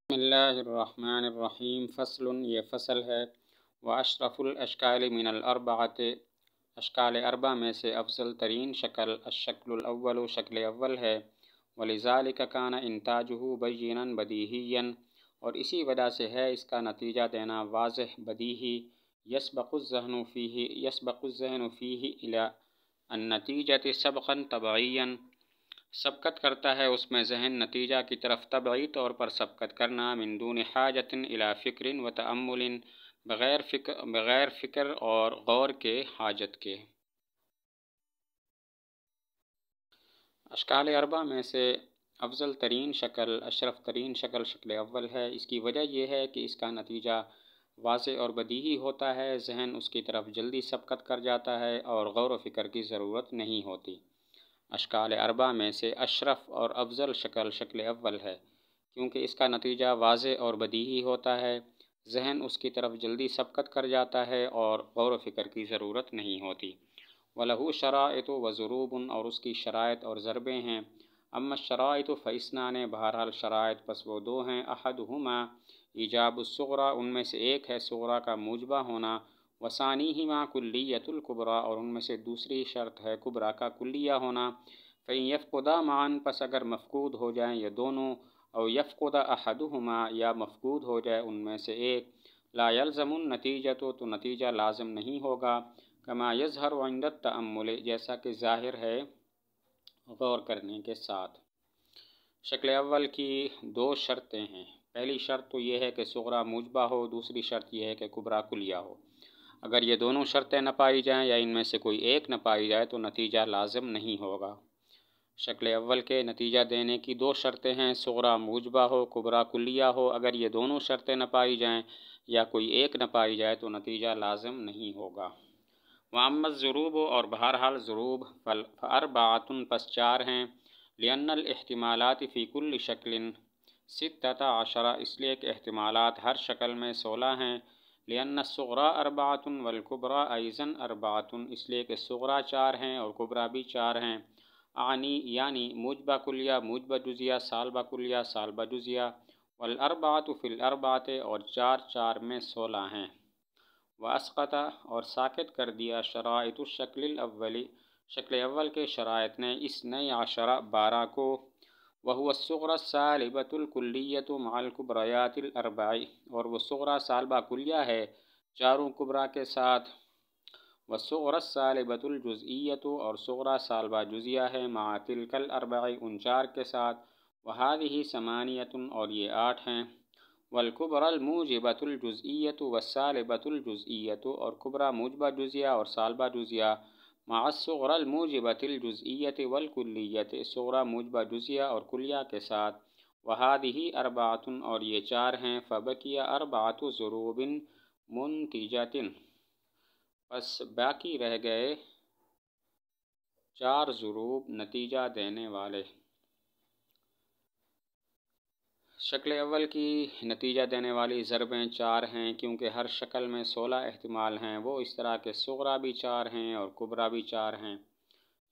بسم اللہ الرحمن الرحیم فصل یہ فصل ہے واشرف الاشکال من الاربعۃ اشکال اربع میں سے افضل ترین شکل الشکل الاول شکل اول ہے ولذالک کان انتاجہ بینا بدیہیا اور اسی وجہ سے ہے اس کا نتیجہ دینا واضح بدیہی یسبق الذہن فیہ الی النتیجۃ سبقا طبعیا سبقت کرتا ہے اس میں ذہن نتیجہ کی طرف طبعی طور پر سبقت کرنا من دون حاجت الی فکر و تأمل بغیر فکر اور غور کے حاجت کے۔ اشکال اربع میں سے افضل ترین شکل اشرف ترین شکل شکل اول ہے۔ اس کی وجہ یہ ہے کہ اس کا نتیجہ واضح اور بدیہی ہوتا ہے، ذہن اس کی طرف جلدی سبقت کر جاتا ہے اور غور و فکر کی ضرورت نہیں ہوتی۔ اشکال اربع میں سے اشرف اور افضل شکل شکل اول ہے کیونکہ اس کا نتیجہ واضح اور بدیہی ہوتا ہے، ذہن اس کی طرف جلدی سبقت کر جاتا ہے اور غور و فکر کی ضرورت نہیں ہوتی۔ وَلَهُ شَرَائِطُ وَضُرُوبٌ اور اس کی شرائط اور ضربیں ہیں۔ اما الشرائط فاثنان بہرحال شرائط پس وہ دو ہیں، احدہما ایجاب الصغریٰ ان میں سے ایک ہے صغریٰ کا موجبہ ہونا، وثانیہما کلیۃ الکبریٰ اور ان میں سے دوسری شرط ہے کبریٰ کا کلیہ ہونا۔ فإن یفقدا معا پس اگر مفقود ہو جائیں یہ دونوں، او یفقد احدہما یا مفقود ہو جائے ان میں سے ایک، لا یلزم النتیجۃ تو نتیجہ لازم نہیں ہوگا، کما یظہر عند التأمل جیسا کہ ظاہر ہے غور کرنے کے ساتھ۔ شکل اول کی دو شرطیں ہیں، پہلی شرط تو یہ ہے کہ صغریٰ موجبہ ہو، دوسری شرط یہ ہے کہ کبریٰ کلیہ ہو۔ اگر یہ دونوں شرطیں نہ پائی جائیں یا ان میں سے کوئی ایک نہ پائی جائے تو نتیجہ لازم نہیں ہوگا۔ شکل اول کے نتیجہ دینے کی دو شرطیں ہیں، صغریٰ موجبہ ہو کبریٰ کلیہ ہو، اگر یہ دونوں شرطیں نہ پائی جائیں یا کوئی ایک نہ پائی جائے تو نتیجہ لازم نہیں ہوگا۔ وَأَمَّا الضُّرُوبُ اور بہرحال ضروب فَأَرْبَعَةٌ پس چار ہیں، لِأَنَّ الْاحْتِمَالَاتِ فِي كُلِّ شَكْلٍ سِتَّةَ عَشَرَ اس لیے کہ احتمالات ہر شکل میں 16 ہیں، لِأَنَّ الصُّغْرَىٰ أَرْبَعَةٌ وَالْكُبْرَىٰ أَيْضًا أَرْبَعَةٌ اس لیے کہ صغریٰ چار ہیں اور کبریٰ بھی چار ہیں، یعنی موجبہ کلیہ موجبہ جزیہ سالبہ کلیہ سالبہ جزیہ، والاربعۃ فی الاربعۃ اور چار چار میں 16 ہیں۔ واسقط اور ساکت کر دیا شرائط الشکل الاول شکل اول کے شرائط نے اثنی عشرہ 12 کو، وهو الصغریٰ السالبۃ الکلیۃ مع الکبریات الاربع اور وہ صغریٰ سالبہ کلیہ ہے چاروں کبریٰ کے ساتھ، والصغریٰ السالبۃ الجزئیۃ اور صغریٰ سالبہ جزیہ ہے مع تلک الاربع ان چار کے ساتھ، وہذہ ثمانیۃ اور یہ 8 ہیں، والکبریٰ الموجبۃ الجزئیۃ والسالبۃ الجزئیۃ اور کبریٰ موجبہ جزیہ اور سالبہ جزیہ مع الصغریٰ الموجبۃ الجزئیۃ والکلیۃ صغریٰ موجبہ جزیہ اور کلیہ کے ساتھ، وہذہ اربعۃ اور یہ چار ہیں، فبقی اربعۃ ضروب منتجۃ پس باقی رہ گئے چار ضروب نتیجہ دینے والے۔ شکل اول کی نتیجہ دینے والی ضربیں چار ہیں کیونکہ ہر شکل میں 16 احتمال ہیں، وہ اس طرح کے صغریٰ بھی چار ہیں اور کبریٰ بھی چار ہیں،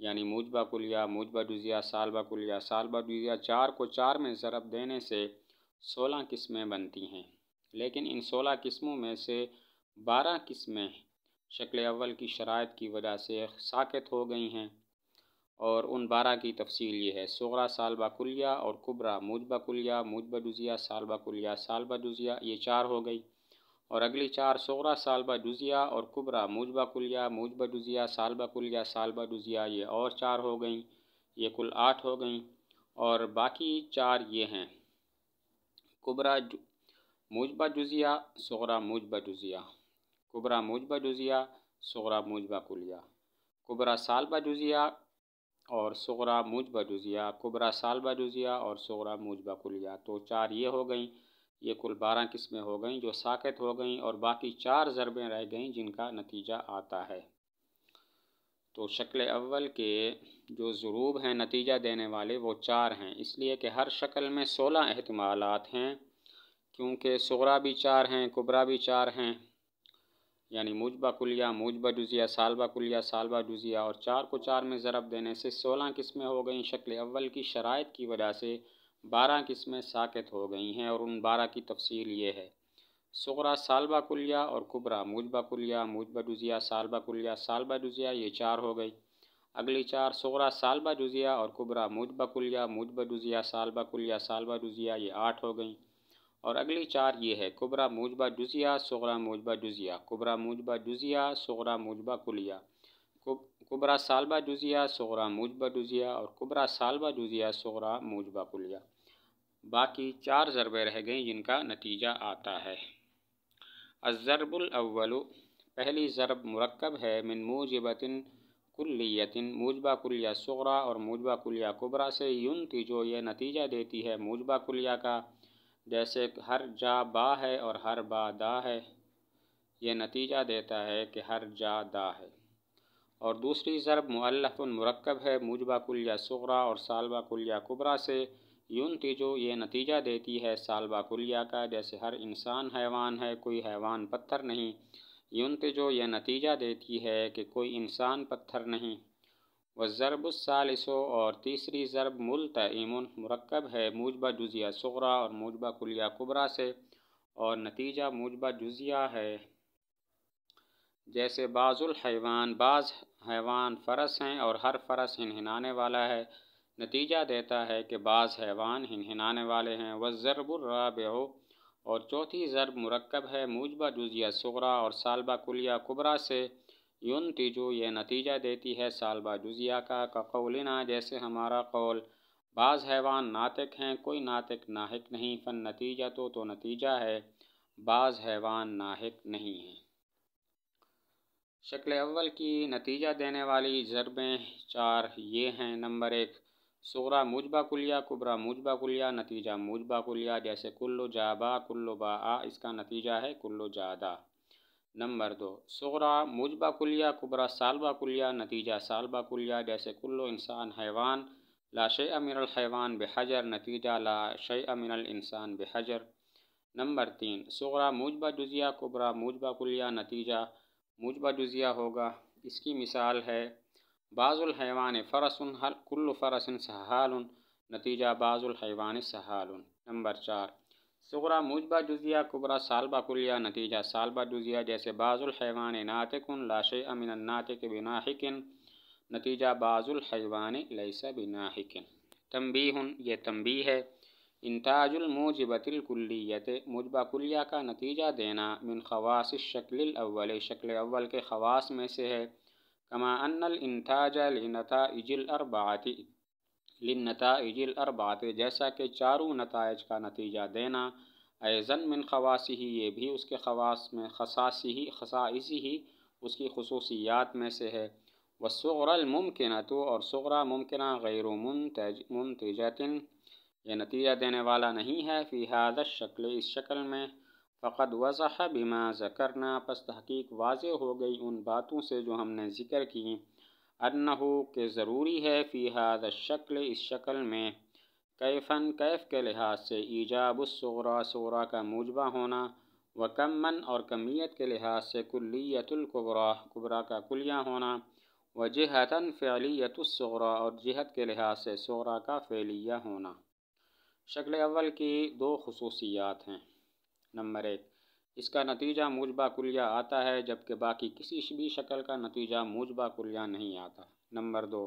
یعنی موجبہ کلیہ موجبہ جزیہ سالبہ کلیہ سالبہ جزیہ، چار کو چار میں ضرب دینے سے 16 قسمیں بنتی ہیں، لیکن ان 16 قسموں میں سے 12 قسمیں شکل اول کی شرائط کی وجہ سے ساقط ہو گئی ہیں، اور ان 12 کی تفصیل یہ ہے، صغریٰ سالبہ کلیہ اور کبریٰ موجبہ کلیہ موجبہ جزیہ سالبہ کلیہ سالبہ جزیہ، یہ چار ہو گئی، اور اگلی چار صغریٰ سالبہ جزیہ اور کبریٰ موجبہ کلیہ موجبہ جزیہ سالبہ کلیہ سالبہ جزیہ، یہ اور چار ہو گئیں، یہ کل 8 ہو گئیں، اور باقی چار یہ ہیں، کبریٰ موجبہ جزیہ صغریٰ موجبہ جزیہ، کبریٰ موجبہ جزیہ صغریٰ موجبہ کلیہ، کبریٰ سالبہ جزیہ اور صغریٰ موجبہ جزیہ، کبریٰ سالبہ جزیہ اور صغریٰ موجبہ کلیہ، تو چار یہ ہو گئیں، یہ کل 12 قسمیں ہو گئیں جو ساقط ہو گئیں، اور باقی چار ضربیں رہ گئیں جن کا نتیجہ آتا ہے۔ تو شکل اول کے جو ضروب ہیں نتیجہ دینے والے وہ چار ہیں، اس لیے کہ ہر شکل میں 16 احتمالات ہیں، کیونکہ صغریٰ بھی چار ہیں کبریٰ بھی چار ہیں، یعنی موجبہ کلیہ موجبہ جزیہ سالبہ کلیہ سالبہ جزیہ، اور چار کو چار میں ضرب دینے سے 16 قسمیں ہو گئیں۔ شکل اول کی شرائط کی وجہ سے 12 قسمیں ساقط ہو گئی ہیں، اور ان 12 کی تفصیل یہ ہے: صغریٰ سالبہ کلیہ اور کبریٰ موجبہ کلیہ، موجبہ جزیہ، سالبہ کلیہ، سالبہ جزیہ، یہ 4 ہو گئی۔ اگلی 4 صغریٰ سالبہ جزیہ اور کبریٰ موجبہ کلیہ، موجبہ جزیہ، سالبہ کلیہ، سالبہ جزیہ، یہ 8 ہو گئیں۔ اور اگلی 4 یہ ہے: کبریٰ موجبہ جزیہ، صغریٰ موجبہ جزیہ، کبریٰ موجبہ جزیہ، صغریٰ موجبہ کلیہ، کبریٰ سالبہ جزیہ، صغریٰ موجبہ جزیہ، اور کبریٰ سالبہ جزیہ، صغریٰ موجبہ کلیہ۔ باقی 4 ضربیں رہ گئیں جن کا نتیجہ آتا ہے۔ الضرب الاول، پہلی ضرب مرکب ہے من موجبۃ کلیۃ، موجبہ کلیہ صغریٰ اور موجبہ کلیہ کبریٰ سے، ینتج، یہ نتیجہ دیتی ہے موجبہ کلیہ کا، جیسے ہر جا با ہے اور ہر با دا ہے، یہ نتیجہ دیتا ہے کہ ہر جا دا ہے۔ اور دوسری ضرب مؤلف مرکب ہے موجبہ کلیہ صغریٰ اور سالبہ کلیہ کبریٰ سے، ینتج، یہ نتیجہ دیتی ہے سالبہ کلیہ کا، جیسے ہر انسان حیوان ہے، کوئی حیوان پتھر نہیں، ینتج، یہ نتیجہ دیتی ہے کہ کوئی انسان پتھر نہیں۔ والضرب الثالث، اور تیسری ضرب ملتئم مرکب ہے موجبہ جزیہ صغریٰ اور موجبہ کلیہ کبریٰ سے، اور نتیجہ موجبہ جزیہ ہے، جیسے بعض الحیوان، بعض حیوان فرس ہیں اور ہر فرس ہنہنانے والا ہے، نتیجہ دیتا ہے کہ بعض حیوان ہنہنانے والے ہیں۔ والضرب الرابع، اور چوتھی ضرب مرکب ہے موجبہ جزیہ صغریٰ اور سالبہ کلیہ کبریٰ سے، ینتج، یہ نتیجہ دیتی ہے سالبہ جزیہ کا، کقولنا، جیسے ہمارا قول، بعض حیوان ناطق ہیں، کوئی ناطق ناحق نہیں، فالنتیجہ، تو نتیجہ ہے بعض حیوان ناحق نہیں ہیں۔ شکل اول کی نتیجہ دینے والی ضربیں 4 یہ ہیں: نمبر 1 صغریٰ موجبہ کلیہ، کبریٰ موجبہ کلیہ، نتیجہ موجبہ کلیہ، جیسے کل جابا، کل باآ، اس کا نتیجہ ہے کل جادا۔ نمبر 2 صغریٰ موجبہ کلیہ، کبریٰ سالبہ کلیہ، نتیجہ سالبہ کلیہ، جیسے کل انسان حیوان، لا شیء من الحیوان بحجر، نتیجہ لا شیء من الانسان بحجر۔ نمبر 3 صغریٰ موجبہ جزیہ، کبریٰ موجبہ کلیہ، نتیجہ موجبہ جزیہ ہوگا۔ اس کی مثال ہے بعض الحیوان فرس، کل فرس سہال، نتیجہ بعض الحیوان سہال۔ نمبر 4 صغریٰ موجبہ جزیہ، کبریٰ سالبہ کلیہ، نتیجہ سالبہ جزیہ، جیسے بعض الحیوان ناطق، لا شیء من الناطق بناحق، نتیجہ بعض الحیوان لیس بناحق۔ تنبیہ، یہ تنبیہ ہے: انتاج الموجبۃ الکلیۃ، موجبہ کلیہ کا نتیجہ دینا، من خواص الشکل الاول، شکل اول کے خواص میں سے ہے، کما ان الانتاج للنتائج الاربعۃ، جیسا کہ 4 نتائج کا نتیجہ دینا، ایضاً من خواصہ، یہ بھی اس کے خواص میں، خصائصہ، اس کی خصوصیات میں سے ہے۔ والصغریٰ الممکنۃ، اور صغریٰ ممکنہ، غیر منتجۃ، یہ نتیجہ دینے والا نہیں ہے، فی ھذا الشکل، اس شکل میں، فقد وضح بما ذکرنا، پس تحقیق واضح ہو گئی ان باتوں سے جو ہم نے ذکر کی، انہو، کہ ضروری ہے، فی ھذا الشکل، اس شکل میں، کیفاً، کیف کے لحاظ سے، ایجاب الصغریٰ، صغریٰ کا موجبہ ہونا، وکماً، اور کمیت کے لحاظ سے، کلیۃ الکبریٰ، کبریٰ کا کلیہ ہونا، وجہۃً فعلیۃ الصغریٰ، اور جہت کے لحاظ سے صغریٰ کا فعلیہ ہونا۔ شکل اول کی 2 خصوصیات ہیں: نمبر 1 اس کا نتیجہ موجبہ کلیہ آتا ہے، جبکہ باقی کسی بھی شکل کا نتیجہ موجبہ کلیہ نہیں آتا۔ نمبر 2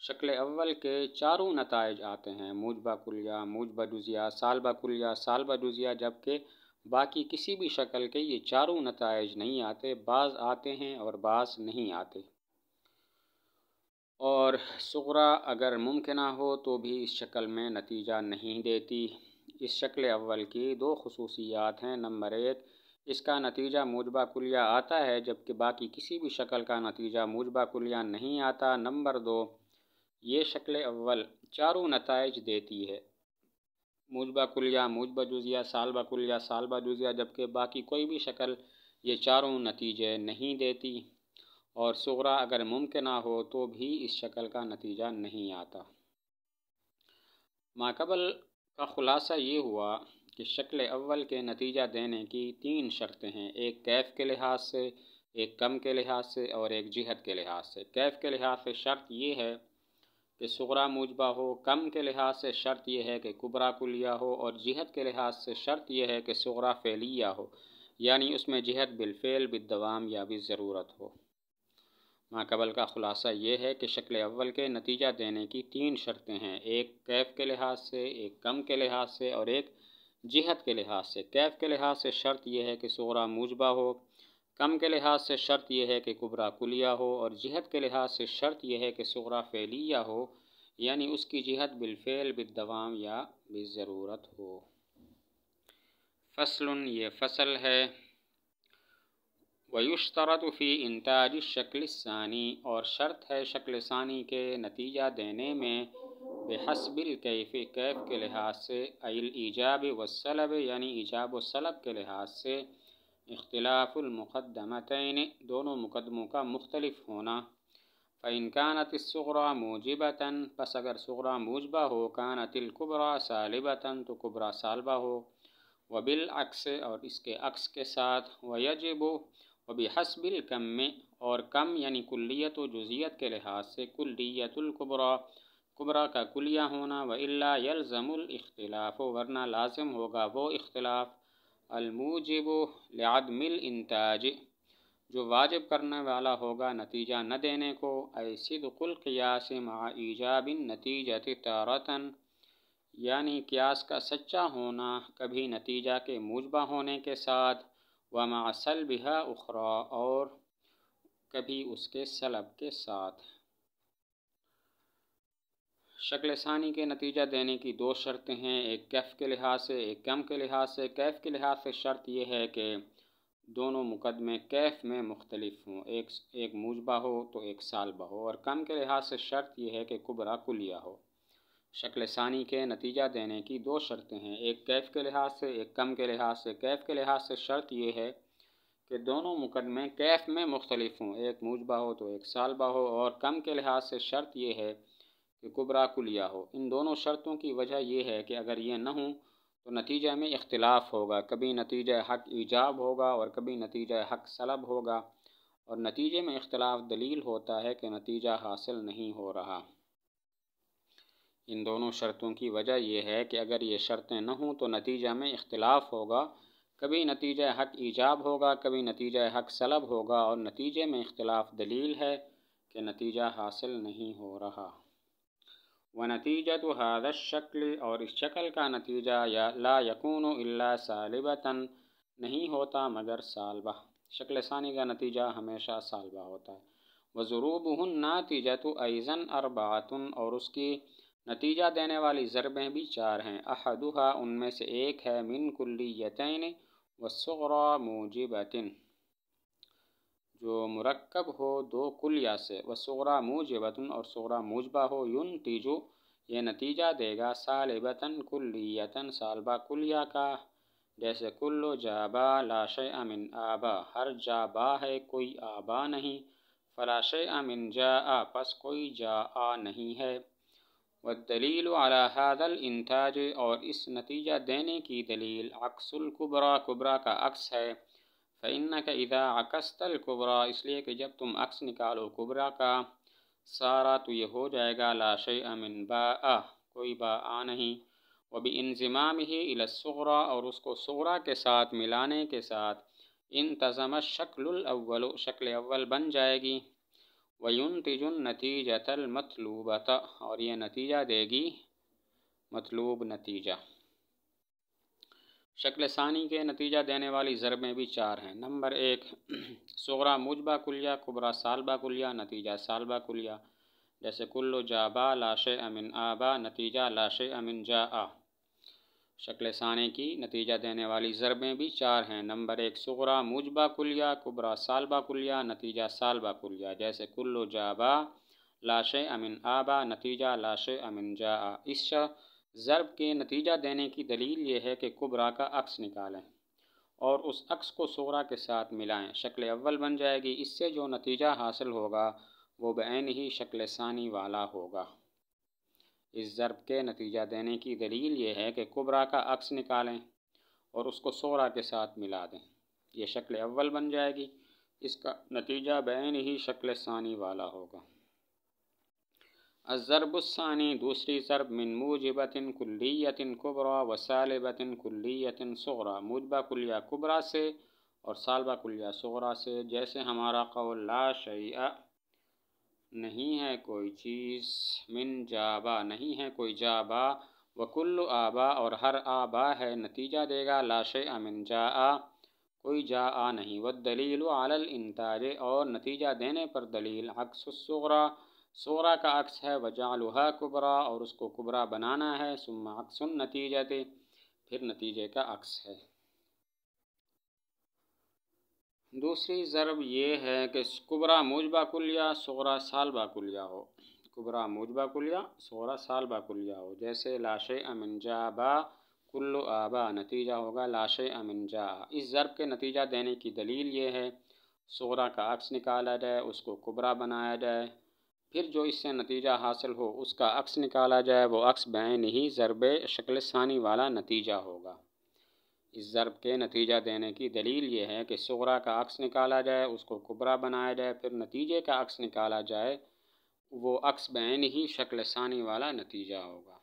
شکل اول کے 4 نتائج آتے ہیں، موجبہ کلیہ، موجبہ جزیہ، سالبہ کلیہ، سالبہ جزیہ، جبکہ باقی کسی بھی شکل کے یہ 4 نتائج نہیں آتے، بعض آتے ہیں اور بعض نہیں آتے۔ اور صغریٰ اگر ممکنہ ہو تو بھی اس شکل میں نتیجہ نہیں دیتی۔ اس شکل اول کی 2 خصوصیات ہیں: نمبر 1 اس کا نتیجہ موجبہ کلیہ آتا ہے، جبکہ باقی کسی بھی شکل کا نتیجہ موجبہ کلیہ نہیں آتا۔ نمبر 2 یہ شکل اول 4 نتائج دیتی ہے، موجبہ کلیہ، موجبہ جزیہ، سالبہ کلیہ، سالبہ جزیہ، جبکہ باقی کوئی بھی شکل یہ 4 نتیجے نہیں دیتی۔ اور صغریٰ اگر ممکنہ ہو تو بھی اس شکل کا نتیجہ نہیں آتا۔ ماقبل کا خلاصہ یہ ہوا کہ شکل اول کے نتیجہ دینے کی 3 شرطیں ہیں: ایک کیف کے لحاظ سے، ایک کم کے لحاظ سے، اور ایک جہت کے لحاظ سے۔ کیف کے لحاظ سے شرط یہ ہے کہ صغرا موجبہ ہو، کم کے لحاظ سے شرط یہ ہے کہ کبرا کلیہ ہو، اور جہت کے لحاظ سے شرط یہ ہے کہ صغرا فعلیہ ہو، یعنی اس میں جہت بالفعل بالدوام یا بالضرورت ہو۔ ماقبل کا خلاصہ یہ ہے کہ شکل اول کے نتیجہ دینے کی 3 شرطیں ہیں، ایک کیف کے لحاظ سے، ایک کم کے لحاظ سے، اور ایک جہت کے لحاظ سے۔ کیف کے لحاظ سے شرط یہ ہے کہ صغرا موجبہ ہو، کم کے لحاظ سے شرط یہ ہے کہ کبرا کلیہ ہو، اور جہت کے لحاظ سے شرط یہ ہے کہ صغرا فعلیہ ہو، یعنی اس کی جہت بالفعل بالدوام یا بالضرورت ہو۔ فصل، یہ فصل ہے۔ وَيُشْتَرَطُ فِي إِنْتَاجِ الشَّكْلِ الثَّانِي، اور شرط ہے شکل ثانی کے نتیجہ دینے میں بحسب الکیف، کیف کے لحاظ سے، ای الایجاب والسلب، یعنی ایجاب و سلب کے لحاظ سے، اختلاف المقدمتین، دونوں مقدموں کا مختلف ہونا۔ فَإِنْ كَانَتِ الصُّغْرَى مُوجِبَةً، پس اگر صغرا موجبہ ہو، كَانَتِ الْكُبْرَى سَالِبَةً، تو کبرا سالبہ ہو، وبالعکس، اور اس کے عکس کے ساتھ، وَيَجِبُ، وبحسب الکم، اور کم یعنی کلیت و جزیت کے لحاظ سے، کلیت الکبریٰ، کبرا کا کلیہ ہونا، وَإِلَّا يَلْزَمُ الْاخْتِلَافُ، ورنہ لازم ہوگا وہ اختلاف، الموجب لعدم الانتاج، جو واجب کرنے والا ہوگا نتیجہ نہ دینے کو، اے صدق القیاس مع ایجاب النتیجۃ تارۃً، یعنی قیاس کا سچا ہونا کبھی نتیجہ کے موجبہ ہونے کے ساتھ، ومع سلبھا اخری، اور کبھی اس کے سلب کے ساتھ۔ شکل ثانی کے نتیجہ دینے کی 2 شرطیں ہیں، ایک کیف کے لحاظ سے، ایک کم کے لحاظ سے۔ کیف کے لحاظ سے شرط یہ ہے کہ دونوں مقدمے کیف میں مختلف ہوں، ایک موجبہ ہو تو ایک سالبہ ہو، اور کم کے لحاظ سے شرط یہ ہے کہ کبرا کلیہ ہو۔ شکل ثانی کے نتیجہ دینے کی 2 شرطیں ہیں، ایک کیف کے لحاظ سے، ایک کم کے لحاظ سے۔ کیف کے لحاظ سے شرط یہ ہے کہ دونوں مقدمے کیف میں مختلف ہوں، ایک موجبہ ہو تو ایک سالبہ ہو، اور کم کے لحاظ سے شرط یہ ہے کہ کبرا کلیہ ہو۔ ان دونوں شرطوں کی وجہ یہ ہے کہ اگر یہ نہ ہوں تو نتیجہ میں اختلاف ہوگا، کبھی نتیجہ حق ایجاب ہوگا اور کبھی نتیجہ حق سلب ہوگا، اور نتیجے میں اختلاف دلیل ہوتا ہے کہ نتیجہ حاصل نہیں ہو رہا۔ ان دونوں شرطوں کی وجہ یہ ہے کہ اگر یہ شرطیں نہ ہوں تو نتیجہ میں اختلاف ہوگا، کبھی نتیجہ حق ایجاب ہوگا، کبھی نتیجہ حق سلب ہوگا، اور نتیجے میں اختلاف دلیل ہے کہ نتیجہ حاصل نہیں ہو رہا۔ وَنَتِيجَةُ هَذَا الشَّكْلِ، اور اس شکل کا نتیجہ لا يَكُونُ إِلَّا صَالِبَةً، نہیں ہوتا مگر سالبہ۔ شکل ثانی کا نتیجہ ہمیشہ سالبہ ہوتا ہے۔ وَضُرُوبُهُ النَّاتِجَةُ أَيْضًا أَرْبَعَةٌ، اور اس کی نتیجہ دینے والی ضربیں بھی 4 ہیں، أَحَدُهَا، ان میں سے ایک ہے، مِن كُلِّيَّتَيْنِ وَالصُّغْرَى مُوجِبَةٍ، جو مرکب ہو 2 کلیہ سے، وَالصُّغْرَى مُوجِبَةٌ، اور صغرا موجبہ ہو، يُنْتِجُ، یہ نتیجہ دے گا، سالبۃً کلیۃً، سالبہ کلیہ کا، جیسے کل جابا لا شیء من آبا، ہر جابا ہے کوئی آبا نہیں، فلا شیء من جاء، پس کوئی جاء نہیں ہے۔ والدلیل علی هذا الانتاج، اور اس نتیجہ دینے کی دلیل، عکس الکبریٰ، کبرا کا عکس ہے۔ فإنک اذا عکست الکبریٰ، اس لیے کہ جب تم عکس نکالو کبرا کا، سارا تو یہ ہو جائے گا، لا شیء من باء، کوئی باء نہیں، وبانضمامہ الی الصغریٰ، اور اس کو صغرا کے ساتھ ملانے کے ساتھ، انتظم الشکل الاول، شکل اول بن جائے گی، وینتج النتیجۃ المطلوبۃ، اور یہ نتیجہ دے گی مطلوب نتیجہ۔ شکل ثانی کے نتیجہ دینے والی ضربیں بھی 4 ہیں۔ نمبر 1، صغرا موجبہ کلیہ، کبرا سالبہ کلیہ، نتیجہ سالبہ کلیہ، جیسے کل جابا لا شیء من آبا، نتیجہ لا شیء من جاء۔ شکل ثانی کی نتیجہ دینے والی ضربیں بھی 4 ہیں۔ نمبر 1، صغرا موجبہ کلیہ، کبرا سالبہ کلیہ، نتیجہ سالبہ کلیہ، جیسے کل جابا لا شیء من آبا، نتیجہ لا شیء من جاء۔ اس ضرب کے نتیجہ دینے کی دلیل یہ ہے کہ کبرا کا عکس نکالیں اور اس عکس کو صغرا کے ساتھ ملائیں، شکل اول بن جائے گی، اس سے جو نتیجہ حاصل ہوگا وہ بعین ہی شکل ثانی والا ہوگا۔ اس ضرب کے نتیجہ دینے کی دلیل یہ ہے کہ کبرا کا عکس نکالیں اور اس کو صغرا کے ساتھ ملا دیں، یہ شکل اول بن جائے گی، اس کا نتیجہ بعین ہی شکل ثانی والا ہوگا۔ الضرب الثانی دوسری ضرب من موجبۃ کلیۃ کبریٰ و سالبۃ کلیۃ صغریٰ، موجبہ کلیہ کبریٰ سے اور سالبہ کلیہ صغریٰ سے، جیسے ہمارا قول لا شیء نہیں ہے کوئی چیز، من جابا نہیں ہے کوئی جابا، وکل آبا اور ہر آبا ہے، نتیجہ دے گا لا شیء من جاء کوئی جاء نہیں، والدلیل علی الانتاج اور نتیجہ دینے پر دلیل عکس الصغریٰ صغریٰ کا عکس ہے، وجعلها کبریٰ اور اس کو کبریٰ بنانا ہے، ثم عکس النتیجہ پھر نتیجے کا عکس ہے۔ دوسری ضرب یہ ہے کہ کبریٰ موجبہ کلیہ صغریٰ سالبہ کلیہ ہو، کبریٰ موجبہ کلیہ صغریٰ سالبہ کلیہ ہو، جیسے لا شیء من جابا کل آبا، نتیجہ ہوگا لا شیء من جاء۔ اس ضرب کے نتیجہ دینے کی دلیل یہ ہے صغریٰ کا عکس نکالا جائے، اس کو کبریٰ بنایا جائے، پھر جو اس سے نتیجہ حاصل ہو اس کا عکس نکالا جائے، وہ عکس بعین ہی ضرب شکل ثانی والا نتیجہ ہوگا۔ اس ضرب کے نتیجہ دینے کی دلیل یہ ہے کہ صغریٰ کا عکس نکالا جائے، اس کو کبریٰ بنایا جائے، پھر نتیجے کا عکس نکالا جائے، وہ عکس بعین ہی شکل ثانی والا نتیجہ ہوگا۔